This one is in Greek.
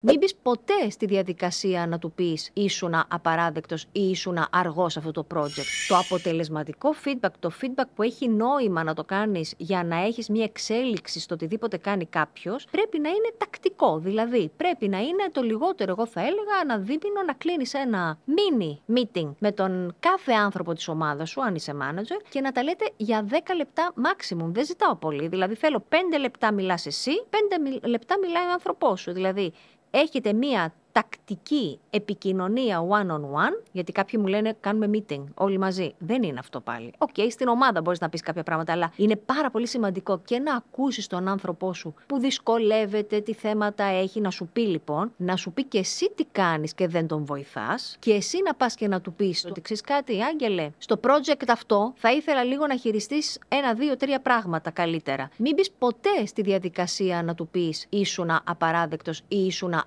Μην μπεις ποτέ στη διαδικασία να του πεις ήσουνα απαράδεκτος ή ήσουνα αργός σε αυτό το project. Το αποτελεσματικό feedback, το feedback που έχει νόημα να το κάνεις για να έχεις μια εξέλιξη στο οτιδήποτε κάνει κάποιος, πρέπει να είναι τακτικό. Δηλαδή, πρέπει να είναι το λιγότερο, εγώ θα έλεγα, αναδίμηνο να κλείνεις ένα mini meeting με τον κάθε άνθρωπο της ομάδας σου, αν είσαι manager, και να τα λέτε για 10 λεπτά maximum. Δεν ζητάω πολύ. Δηλαδή, θέλω 5 λεπτά μιλάς εσύ, 5 λεπτά μιλάει ο άνθρωπός σου. Δηλαδή, έχετε μία τακτική επικοινωνία one-on-one, γιατί κάποιοι μου λένε κάνουμε meeting όλοι μαζί. Δεν είναι αυτό πάλι. Στην ομάδα μπορείς να πεις κάποια πράγματα, αλλά είναι πάρα πολύ σημαντικό και να ακούσεις τον άνθρωπό σου που δυσκολεύεται, τι θέματα έχει, να σου πει λοιπόν, να σου πει και εσύ τι κάνεις και δεν τον βοηθάς, και εσύ να πας και να του πεις ότι ξέρεις κάτι, Άγγελε, στο project αυτό θα ήθελα λίγο να χειριστείς 1, 2, 3 πράγματα καλύτερα. Μην μπεις ποτέ στη διαδικασία να του πεις ήσουνα απαράδεκτος ή ήσουνα